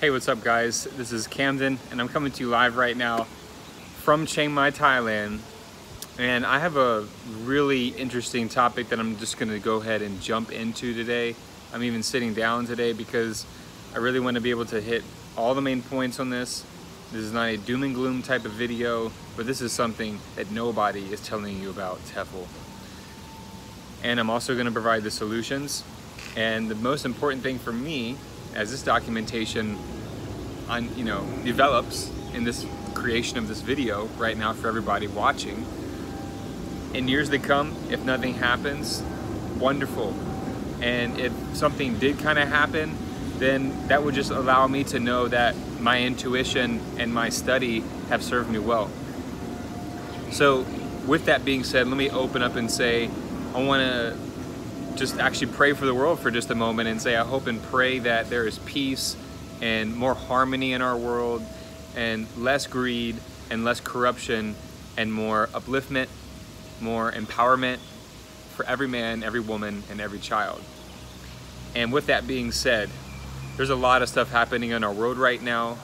Hey, what's up guys? This is Camden and I'm coming to you live right now from Chiang Mai, Thailand. And I have a really interesting topic that I'm just gonna go ahead and jump into today. I'm even sitting down today because I really want to be able to hit all the main points on this. This is not a doom and gloom type of video, but this is something that nobody is telling you about TEFL. And I'm also gonna provide the solutions. And the most important thing for me, as this documentation develops in this creation of this video right now for everybody watching, in years to come, if nothing happens, wonderful. And if something did kind of happen, then that would just allow me to know that my intuition and my study have served me well. So with that being said, let me open up and say, I want to just actually pray for the world for just a moment and say I hope and pray that there is peace and more harmony in our world and less greed and less corruption and more upliftment, more empowerment for every man, every woman, and every child. And with that being said, there's a lot of stuff happening in our world right now.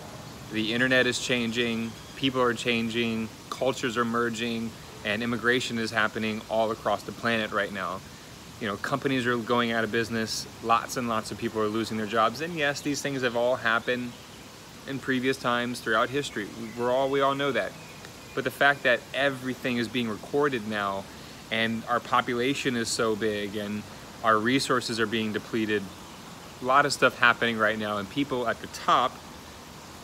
The internet is changing, people are changing, cultures are merging, and immigration is happening all across the planet right now. You know, companies are going out of business, lots and lots of people are losing their jobs, and yes, these things have all happened in previous times throughout history. We all know that. But the fact that everything is being recorded now, and our population is so big, and our resources are being depleted, a lot of stuff happening right now, and people at the top,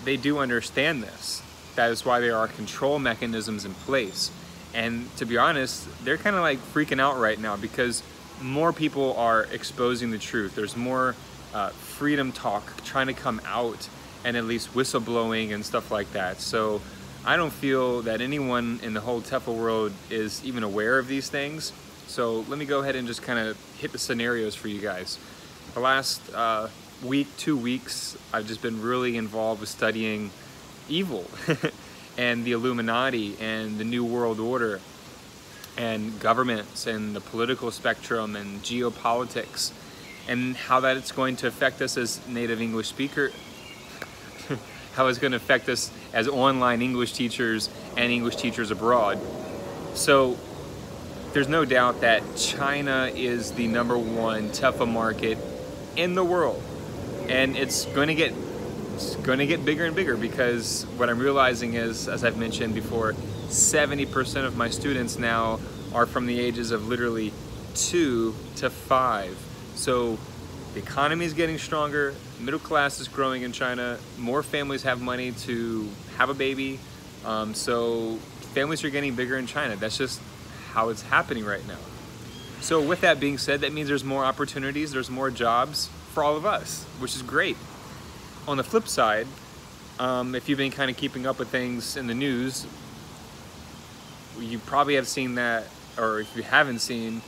they do understand this. That is why there are control mechanisms in place. And to be honest, they're kind of like freaking out right now because more people are exposing the truth. There's more freedom talk trying to come out and at least whistleblowing and stuff like that. So I don't feel that anyone in the whole TEFL world is even aware of these things. So let me go ahead and just kind of hit the scenarios for you guys. The last week, 2 weeks, I've just been really involved with studying evil and the Illuminati and the New World Order and governments and the political spectrum and geopolitics and how that it's going to affect us as native English speaker, how it's going to affect us as online English teachers and English teachers abroad. So there's no doubt that China is the #1 TEFL market in the world, and it's going to get bigger and bigger because what I'm realizing is, as I've mentioned before, 70% of my students now are from the ages of literally 2 to 5. So the economy is getting stronger, middle class is growing in China, more families have money to have a baby, so families are getting bigger in China. That's just how it's happening right now. So with that being said, that means there's more opportunities, there's more jobs for all of us, which is great. On the flip side, if you've been kind of keeping up with things in the news, you probably have seen that, or if you haven't seen,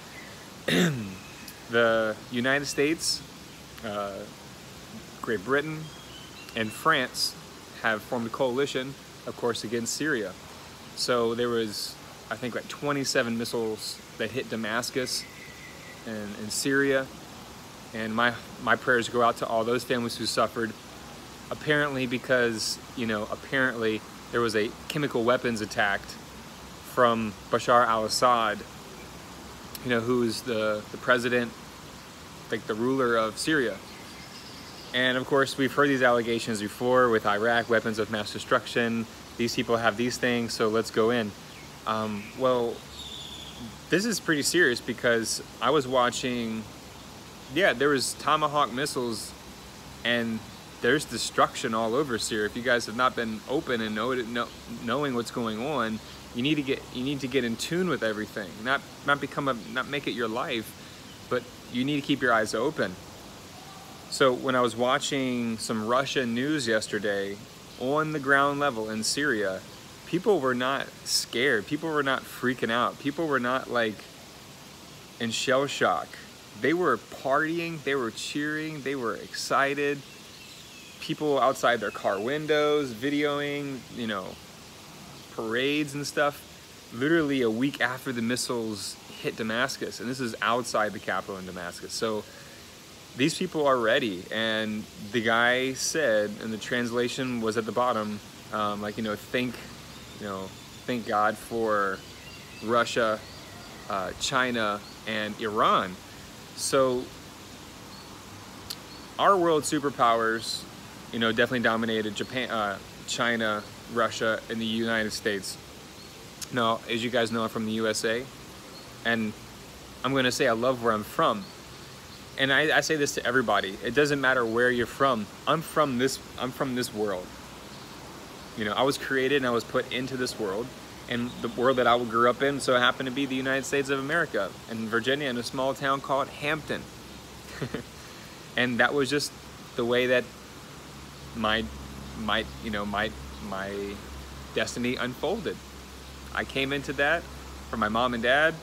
the United States, Great Britain, and France have formed a coalition, of course, against Syria. So there was, I think, like 27 missiles that hit Damascus and Syria. And my prayers go out to all those families who suffered. Apparently because, apparently there was a chemical weapons attack from Bashar al-Assad, who's the president, like the ruler of Syria. And of course, we've heard these allegations before with Iraq, weapons of mass destruction. These people have these things, so let's go in. Well, this is pretty serious because I was watching, there was Tomahawk missiles and there's destruction all over Syria. If you guys have not been open and knowing what's going on, you need to get in tune with everything. Not make it your life, but you need to keep your eyes open. So when I was watching some Russian news yesterday, on the ground level in Syria, people were not scared. People were not freaking out. People were not like in shell shock. They were partying, they were cheering, they were excited. People outside their car windows, videoing, parades and stuff. Literally a week after the missiles hit Damascus, and this is outside the capital in Damascus. So these people are ready. And the guy said, and the translation was at the bottom, like, thank God for Russia, China, and Iran. So our world superpowers, definitely dominated Japan, China, Russia, and the United States. Now, as you guys know, I'm from the USA, and I'm going to say I love where I'm from. And I say this to everybody. It doesn't matter where you're from. I'm from this world. I was created and I was put into this world, and the world that I grew up in so happened to be the United States of America, in Virginia, in a small town called Hampton. And that was just the way that my destiny unfolded. I came into that from my mom and dad,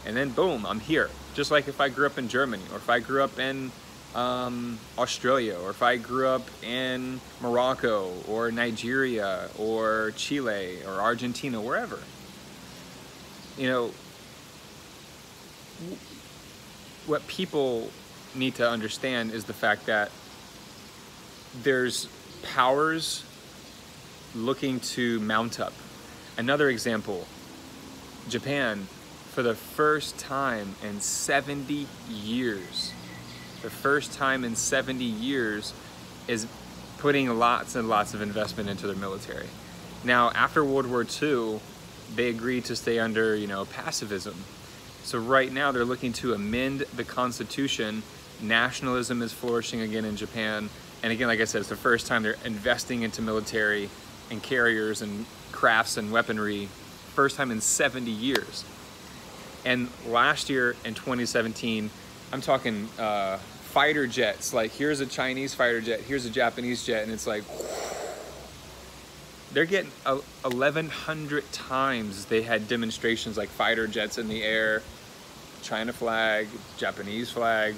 and then boom, I'm here. Just like if I grew up in Germany, or if I grew up in Australia, or if I grew up in Morocco, or Nigeria, or Chile, or Argentina, wherever. What people need to understand is the fact that there's powers looking to mount up. Another example, Japan, for the first time in 70 years, is putting lots and lots of investment into their military. Now, after World War II, they agreed to stay under, pacifism. So right now they're looking to amend the Constitution. Nationalism is flourishing again in Japan. And again, like I said, it's the first time they're investing into military and carriers and crafts and weaponry. First time in 70 years. And last year in 2017, I'm talking fighter jets. Like, here's a Chinese fighter jet, here's a Japanese jet, and it's like, they're getting 1,100 times they had demonstrations like fighter jets in the air, China flag, Japanese flag.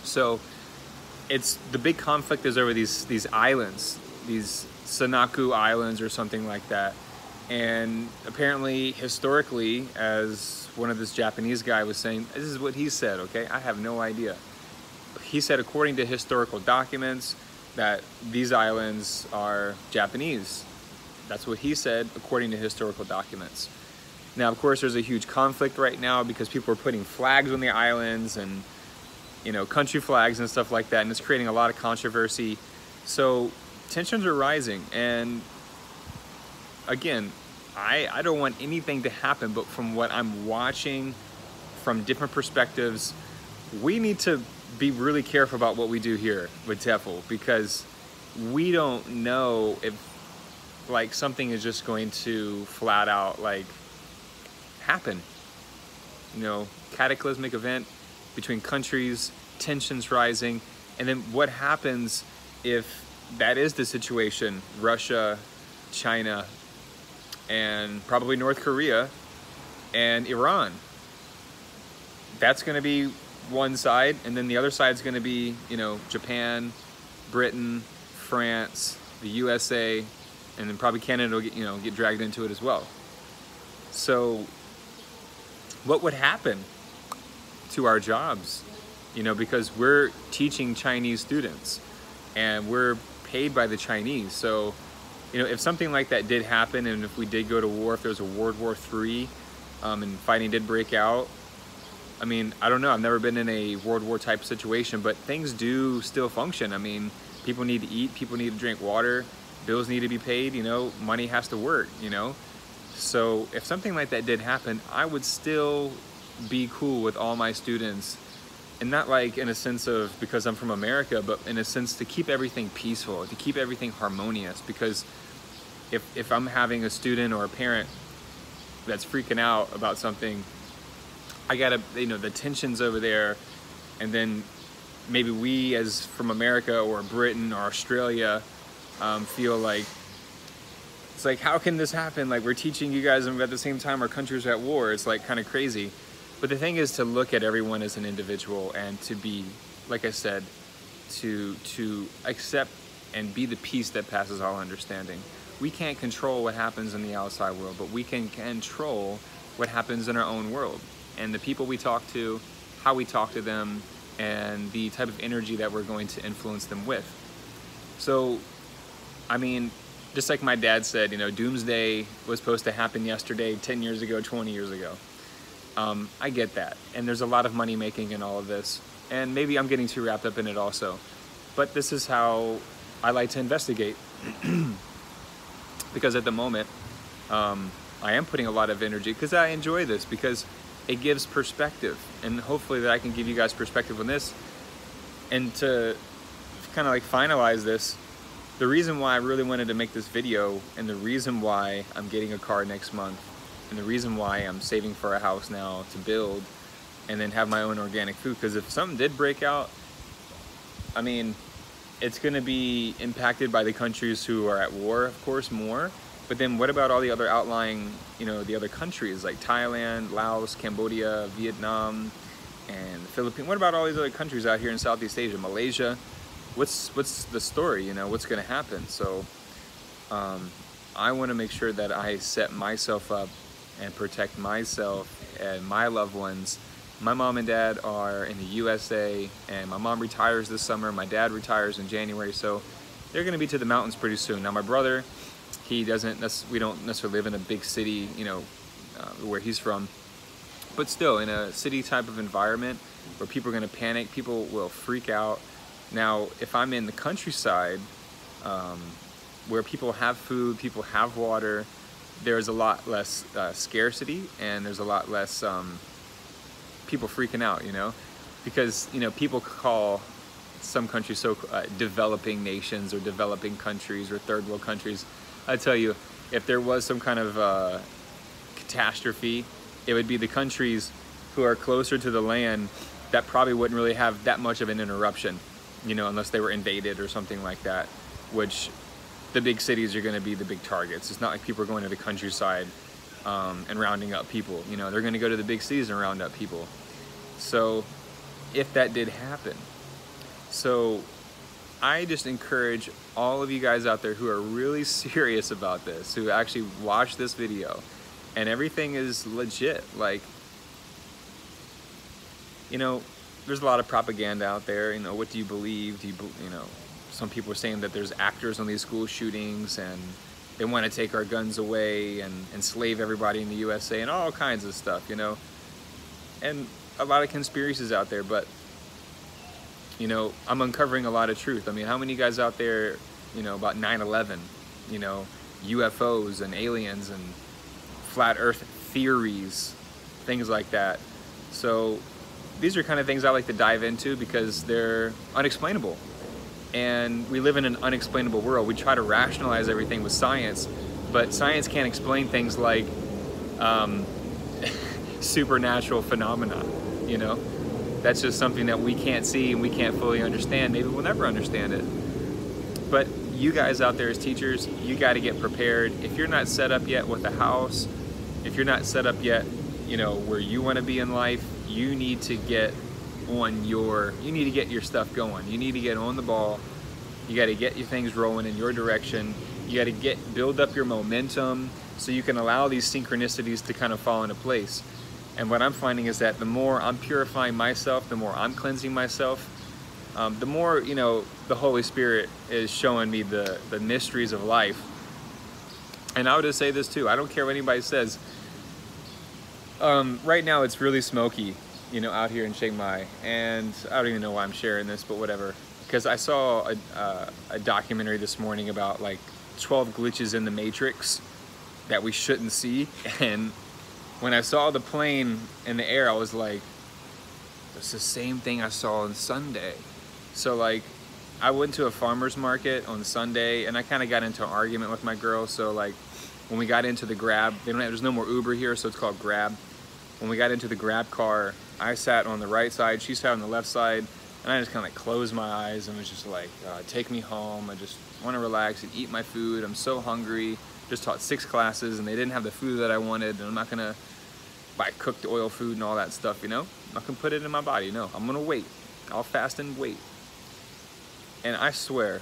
So it's the big conflict is over these islands, these Sanaku Islands or something like that. And apparently, historically, as one of this Japanese guy was saying, this is what he said, okay? I have no idea. He said, according to historical documents, that these islands are Japanese. That's what he said, according to historical documents. Now, of course, there's a huge conflict right now because people are putting flags on the islands and, country flags and stuff like that, and it's creating a lot of controversy. So tensions are rising, and again, I don't want anything to happen, but from what I'm watching from different perspectives, we need to be really careful about what we do here with TEFL, because we don't know if like something is just going to flat out like happen. Cataclysmic event between countries, tensions rising, and then what happens if that is the situation? Russia, China, and probably North Korea and Iran. That's going to be one side, and then the other side is going to be, Japan, Britain, France, the USA, and then probably Canada will get dragged into it as well. So what would happen to our jobs? Because we're teaching Chinese students and we're paid by the Chinese. So if something like that did happen, and if we did go to war, if there was a World War III, and fighting did break out, I mean, I don't know, I've never been in a World War type situation, but things do still function. I mean, people need to eat, people need to drink water, bills need to be paid, money has to work, So if something like that did happen, I would still be cool with all my students, and not like in a sense of because I'm from America, but in a sense to keep everything peaceful, to keep everything harmonious. Because if I'm having a student or a parent that's freaking out about something, I gotta, the tensions over there, and then maybe we as from America or Britain or Australia feel like, it's like, how can this happen? Like, we're teaching you guys, and at the same time our countries are at war. It's like kind of crazy. But the thing is to look at everyone as an individual, and to be, like I said, to accept and be the peace that passes all understanding. We can't control what happens in the outside world, but we can control what happens in our own world. And the people we talk to, how we talk to them, and the type of energy that we're going to influence them with. So, I mean, just like my dad said, you know, doomsday was supposed to happen yesterday, 10 years ago, 20 years ago. I get that. And there's a lot of money making in all of this. And maybe I'm getting too wrapped up in it also. But this is how I like to investigate. Because at the moment, I am putting a lot of energy because I enjoy this, because it gives perspective. And hopefully that I can give you guys perspective on this. And to kind of like finalize this, the reason why I really wanted to make this video, and the reason why I'm getting a car next month, and the reason why I'm saving for a house now to build and then have my own organic food, because if something did break out, I mean, it's going to be impacted by the countries who are at war, of course, more. But then what about all the other outlying, you know, the other countries like Thailand, Laos, Cambodia, Vietnam, and the Philippines? What about all these other countries out here in Southeast Asia, Malaysia? What's the story, you know, what's going to happen? So I want to make sure that I set myself up and protect myself and my loved ones. My mom and dad are in the USA, and my mom retires this summer. My dad retires in January, so they're going to be to the mountains pretty soon. Now my brother, we don't necessarily live in a big city, you know, where he's from, but still in a city type of environment where people are going to panic, people will freak out. Now, if I'm in the countryside, where people have food, people have water, there's a lot less scarcity, and there's a lot less people freaking out, you know, because, you know, people call some countries so developing nations or developing countries or third world countries. I tell you, if there was some kind of catastrophe, it would be the countries who are closer to the land that probably wouldn't really have that much of an interruption, you know, unless they were invaded or something like that, which the big cities are going to be the big targets. It's not like people are going to the countryside and rounding up people. You know, they're going to go to the big cities and round up people. So if that did happen, so I just encourage all of you guys out there who are really serious about this, who actually watch this video and everything is legit. Like, you know, there's a lot of propaganda out there. You know, what do you believe? You know, some people are saying that there's actors on these school shootings and they want to take our guns away and enslave everybody in the USA and all kinds of stuff, you know, and a lot of conspiracies out there. But, you know, I'm uncovering a lot of truth. I mean, how many guys out there, you know, about 9/11, you know, UFOs and aliens and flat earth theories, things like that. So these are kind of things I like to dive into because they're unexplainable. And we live in an unexplainable world. We try to rationalize everything with science, but science can't explain things like supernatural phenomena, you know? That's just something that we can't see and we can't fully understand. Maybe we'll never understand it. But you guys out there as teachers, you got to get prepared. If you're not set up yet with a house, if you're not set up yet, you know, where you want to be in life, you need to get your stuff going. You need to get on the ball. You got to get your things rolling in your direction. You got to build up your momentum so you can allow these synchronicities to kind of fall into place. And what I'm finding is that the more I'm purifying myself, the more I'm cleansing myself, the more, you know, the Holy Spirit is showing me the mysteries of life. And I would just say this too, I don't care what anybody says. Right now it's really smoky, you know, out here in Chiang Mai, and I don't even know why I'm sharing this, but whatever. Because I saw a documentary this morning about like 12 glitches in the Matrix that we shouldn't see, and when I saw the plane in the air, I was like, it's the same thing I saw on Sunday. So like, I went to a farmer's market on Sunday, and I kind of got into an argument with my girl. So like, when we got into the Grab, there's no more Uber here, so it's called Grab. When we got into the Grab car, I sat on the right side, she sat on the left side, and I just kind of like closed my eyes and was just like, take me home. I just want to relax and eat my food. I'm so hungry. Just taught 6 classes and they didn't have the food that I wanted, and I'm not gonna buy cooked oil food and all that stuff, you know? I'm not gonna put it in my body, no. I'm gonna wait. I'll fast and wait. And I swear,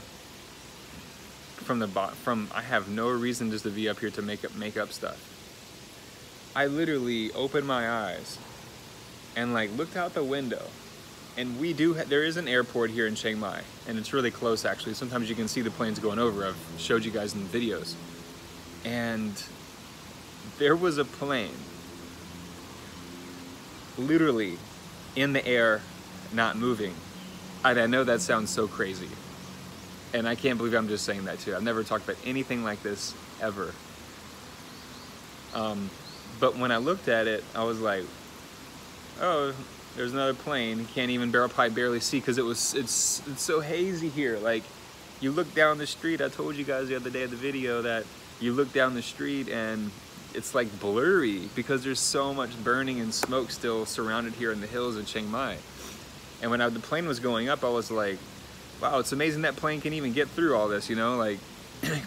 I have no reason just to be up here to make up stuff. I literally opened my eyes and like looked out the window And there is an airport here in Chiang Mai, and it's really close actually. Sometimes you can see the planes going over. I've showed you guys in the videos. And there was a plane literally in the air, not moving. And I know that sounds so crazy. And I can't believe I'm just saying that too. I've never talked about anything like this ever. But when I looked at it, I was like, oh, there's another plane. You can't even probably barely see because it's so hazy here. Like, you look down the street. I told you guys the other day of the video that you look down the street and it's like blurry because there's so much burning and smoke still surrounded here in the hills of Chiang Mai. And when the plane was going up, I was like, wow, it's amazing that plane can even get through all this, you know, like,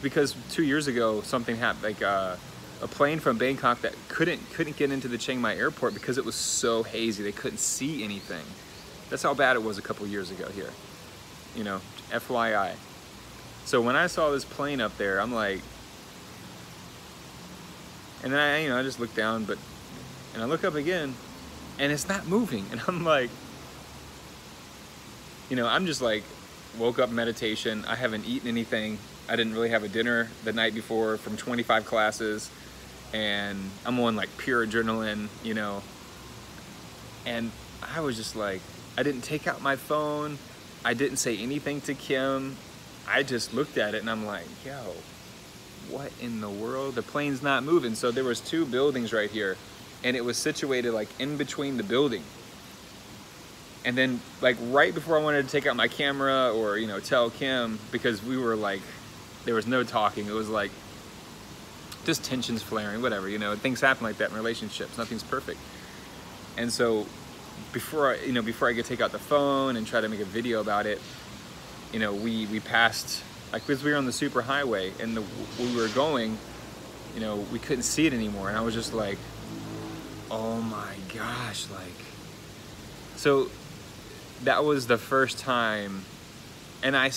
because 2 years ago something happened, like a plane from Bangkok that couldn't get into the Chiang Mai airport because it was so hazy. They couldn't see anything. That's how bad it was a couple years ago here, you know, FYI. So when I saw this plane up there, I'm like, and then I just look down, and I look up again, and it's not moving. And I'm like, you know, I'm just like, woke up meditation. I haven't eaten anything. I didn't really have a dinner the night before from 25 classes. And I'm on like pure adrenaline, you know. And I was just like, I didn't take out my phone. I didn't say anything to Kim. I just looked at it and I'm like, yo, what in the world? The plane's not moving. So there was 2 buildings right here, and it was situated like in between the building. And then like right before I wanted to take out my camera or, you know, tell Kim, because we were like, there was no talking. It was like just tensions flaring, whatever, you know, things happen like that in relationships. Nothing's perfect. And so before I could take out the phone and try to make a video about it, you know, we passed, like, because we were on the super highway and where we were going, you know, we couldn't see it anymore. And I was just like, oh my gosh, like, so that was the first time. And I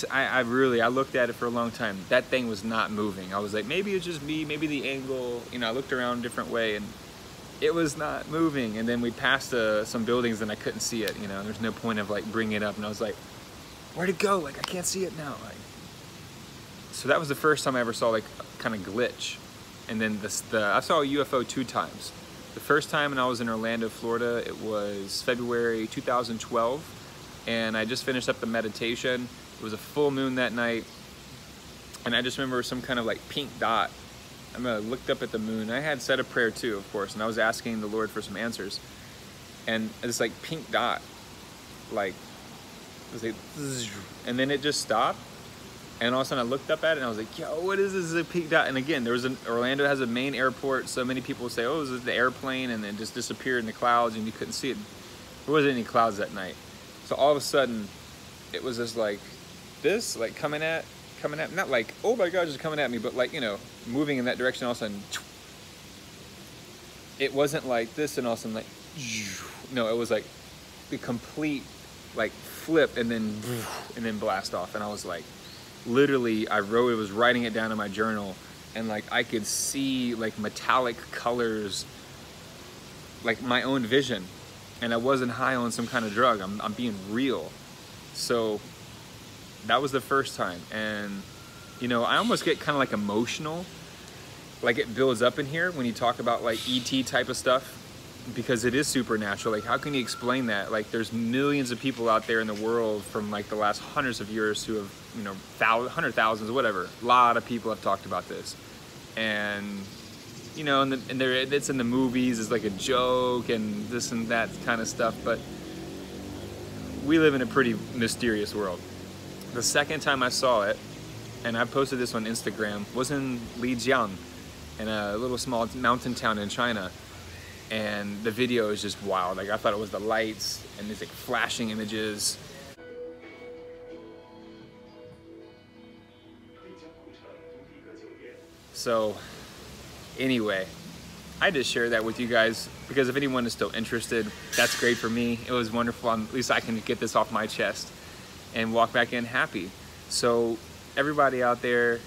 looked at it for a long time. That thing was not moving. I was like, maybe it's just me, maybe the angle, you know, I looked around a different way and it was not moving. And then we passed some buildings and I couldn't see it, you know, there's no point of like bringing it up. And I was like, where'd it go? Like, I can't see it now. Like, so that was the first time I ever saw like kind of glitch. And then I saw a UFO 2 times. The first time when I was in Orlando, Florida, it was February 2012. And I just finished up the meditation. It was a full moon that night. And I just remember some kind of like pink dot. I looked up at the moon. I had said a prayer too, of course. And I was asking the Lord for some answers. And this like pink dot, like, it was like, and then it just stopped. And all of a sudden I looked up at it and I was like, yo, what is this? This is a pink dot. And again, Orlando has a main airport. So many people say, oh, this is the airplane, and then just disappeared in the clouds and you couldn't see it. There wasn't any clouds that night. So all of a sudden, it was just like this, like coming at, not like, oh my God, just coming at me, but like, you know, moving in that direction. All of a sudden, it wasn't like this, and all of a sudden like, no, it was like the complete like flip and then blast off. And I was like, literally, was writing it down in my journal, and like I could see like metallic colors, like my own vision. And I wasn't high on some kind of drug. I'm being real. So that was the first time. And, you know, I almost get kind of like emotional. Like it builds up in here when you talk about like ET type of stuff, because it is supernatural. Like, how can you explain that? Like, there's millions of people out there in the world from like the last hundreds of years who have, you know, hundred thousands, whatever. A lot of people have talked about this. And, you know, it's in the movies, it's like a joke and this and that kind of stuff, but we live in a pretty mysterious world. The second time I saw it, and I posted this on Instagram, was in Lijiang, in a little small mountain town in China, and the video is just wild. Like, I thought it was the lights and these like flashing images. So anyway, I just share that with you guys because if anyone is still interested, that's great for me. It was wonderful. At least I can get this off my chest and walk back in happy. So everybody out there,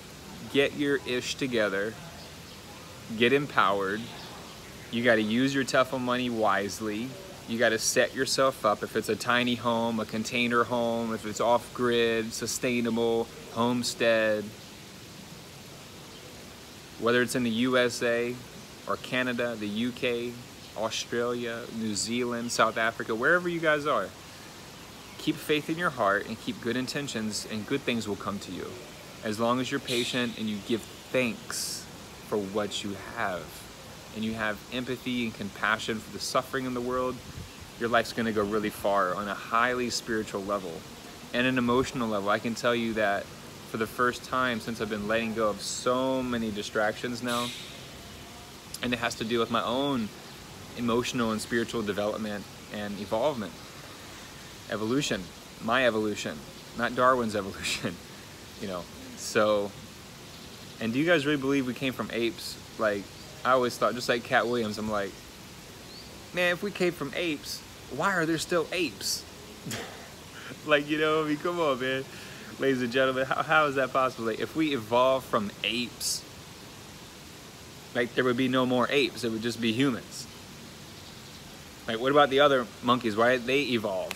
get your ish together, get empowered. You got to use your TEFL money wisely. You got to set yourself up. If it's a tiny home, a container home, if it's off-grid, sustainable, homestead, whether it's in the USA or Canada, the UK, Australia, New Zealand, South Africa, wherever you guys are, keep faith in your heart and keep good intentions, and good things will come to you. As long as you're patient and you give thanks for what you have, and you have empathy and compassion for the suffering in the world, your life's gonna go really far on a highly spiritual level and an emotional level. I can tell you that for the first time since I've been letting go of so many distractions now, and it has to do with my own emotional and spiritual development and evolvement. Evolution, my evolution, not Darwin's evolution, you know. So, and do you guys really believe we came from apes? Like, I always thought, just like Cat Williams, I'm like, man, if we came from apes, why are there still apes? Like, you know, I mean, come on, man. Ladies and gentlemen, how is that possible? Like, if we evolved from apes, like, there would be no more apes, it would just be humans. Like, what about the other monkeys? Why did they evolve?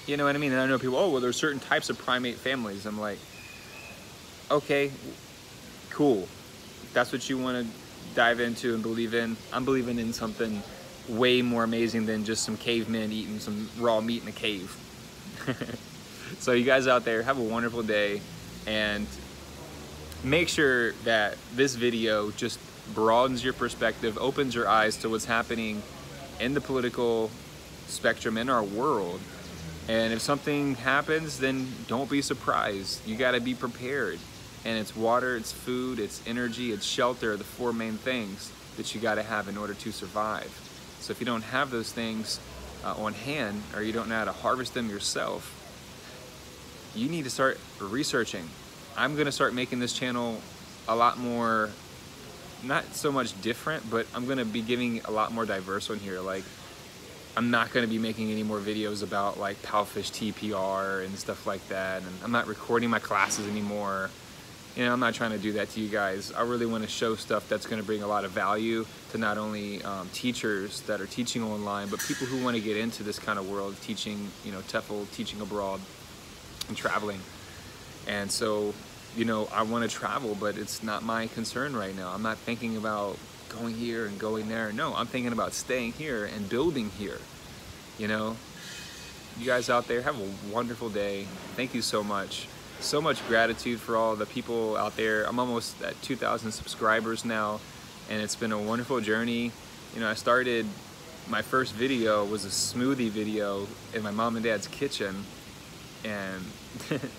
You know what I mean? And I know people, oh, well, there's certain types of primate families. I'm like, okay, cool. If that's what you want to dive into and believe in, I'm believing in something way more amazing than just some cavemen eating some raw meat in a cave. So you guys out there, have a wonderful day, and make sure that this video just broadens your perspective, opens your eyes to what's happening in the political spectrum in our world. And if something happens, then don't be surprised. You got to be prepared. And it's water, it's food, it's energy, it's shelter, the four main things that you got to have in order to survive. So if you don't have those things on hand, or you don't know how to harvest them yourself, you need to start researching. I'm going to start making this channel a lot more, not so much different, but I'm going to be giving a lot more diverse on here. Like, I'm not going to be making any more videos about like Palfish TPR and stuff like that. And I'm not recording my classes anymore. You know, I'm not trying to do that to you guys. I really want to show stuff that's going to bring a lot of value to not only teachers that are teaching online, but people who want to get into this kind of world, teaching, you know, TEFL, teaching abroad and traveling. And so, you know, I want to travel, but it's not my concern right now. I'm not thinking about going here and going there. No, I'm thinking about staying here and building here. You know, you guys out there, have a wonderful day. Thank you so much. So much gratitude for all the people out there. I'm almost at 2,000 subscribers now, and it's been a wonderful journey. You know, I started, my first video was a smoothie video in my mom and dad's kitchen, and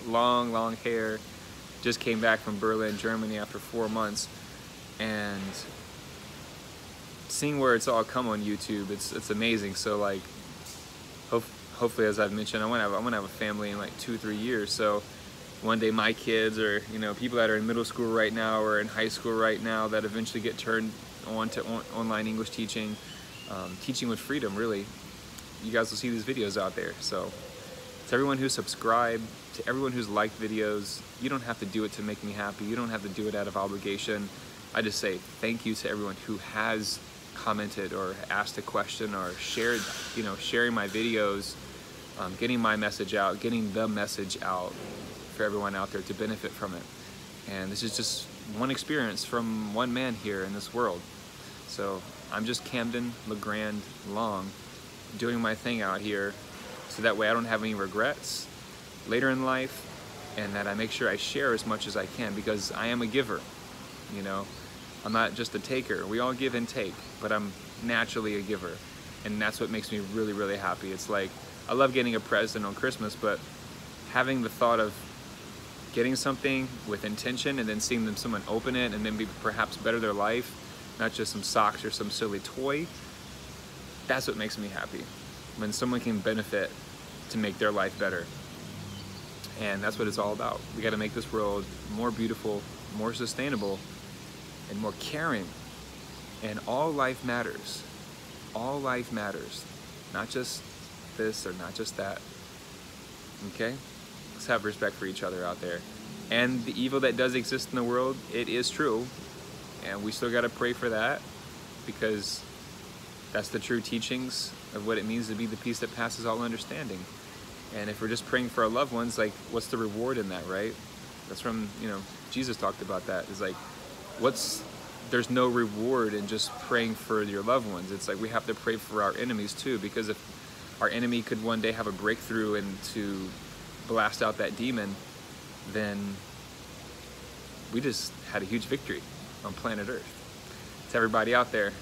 long hair. Just came back from Berlin, Germany after 4 months, and seeing where it's all come on YouTube, it's amazing. So like, hopefully, as I've mentioned, I want to have a family in like 2-3 years. So one day my kids, or you know, people that are in middle school right now or in high school right now, that eventually get turned on to online English teaching, teaching with freedom, really, you guys will see these videos out there. So to everyone who's subscribed, to everyone who's liked videos, you don't have to do it to make me happy. You don't have to do it out of obligation. I just say thank you to everyone who has commented or asked a question or shared, you know, sharing my videos, getting my message out, getting the message out for everyone out there to benefit from it. And this is just one experience from one man here in this world. So I'm just Camden LeGrand Long, doing my thing out here, so that way I don't have any regrets later in life, and that I make sure I share as much as I can, because I am a giver. You know, I'm not just a taker. We all give and take, but I'm naturally a giver, and that's what makes me really happy. It's like, I love getting a present on Christmas, but having the thought of getting something with intention and then seeing someone open it and then perhaps better their life, not just some socks or some silly toy, that's what makes me happy. When someone can benefit to make their life better. And that's what it's all about. We got to make this world more beautiful, more sustainable, and more caring. And all life matters. All life matters. Not just this or not just that. Okay? Let's have respect for each other out there. And the evil that does exist in the world, it is true. And we still got to pray for that, because that's the true teachings of what it means to be the peace that passes all understanding. And if we're just praying for our loved ones, like, what's the reward in that, right? That's from, you know, Jesus talked about that. It's like, there's no reward in just praying for your loved ones. It's like we have to pray for our enemies too, because if our enemy could one day have a breakthrough and to blast out that demon, then we just had a huge victory on planet Earth. To everybody out there,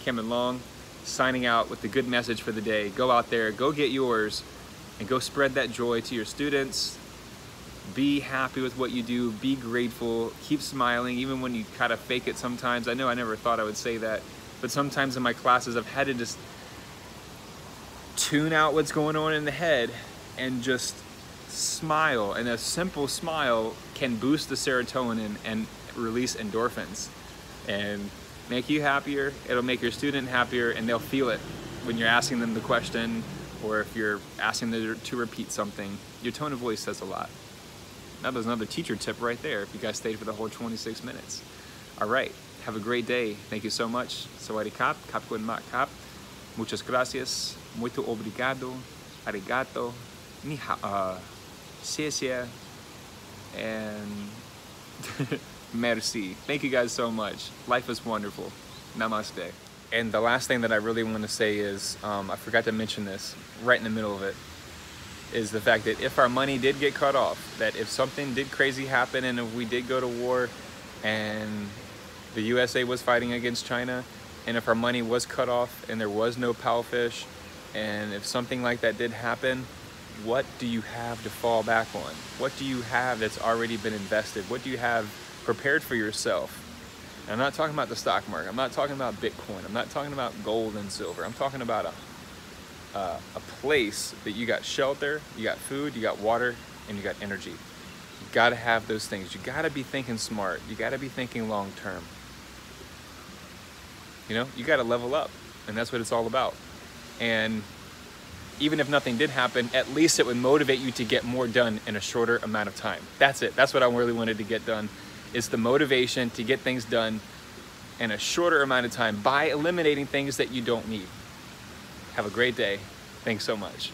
Camden Long, signing out with the good message for the day. Go out there, go get yours, and go spread that joy to your students. Be happy with what you do, be grateful, keep smiling, even when you kind of fake it sometimes. I know I never thought I would say that, but sometimes in my classes I've had to just tune out what's going on in the head and just smile. And a simple smile can boost the serotonin and release endorphins and make you happier. It'll make your student happier, and they'll feel it when you're asking them the question, or if you're asking them to repeat something. Your tone of voice says a lot. That was another teacher tip right there, if you guys stayed for the whole 26 minutes. All right, have a great day. Thank you so much. Sawadee kap, kap kun mak kap. Muchas gracias. Muito obrigado. Arigato. Ni hao. Xie and merci. Thank you guys so much. Life is wonderful. Namaste. And the last thing that I really want to say is, I forgot to mention this right in the middle of it, is the fact that if our money did get cut off, that if something did crazy happen and if we did go to war and the USA was fighting against China, and if our money was cut off and there was no Palfish, and if something like that did happen, what do you have to fall back on? What do you have that's already been invested? What do you have prepared for yourself? And I'm not talking about the stock market. I'm not talking about Bitcoin. I'm not talking about gold and silver. I'm talking about a place that you got shelter, you got food, you got water, and you got energy. You gotta have those things. You gotta be thinking smart. You gotta be thinking long term. You know, you gotta level up, and that's what it's all about. And even if nothing did happen, at least it would motivate you to get more done in a shorter amount of time. That's it. That's what I really wanted to get done. It's the motivation to get things done in a shorter amount of time by eliminating things that you don't need. Have a great day. Thanks so much.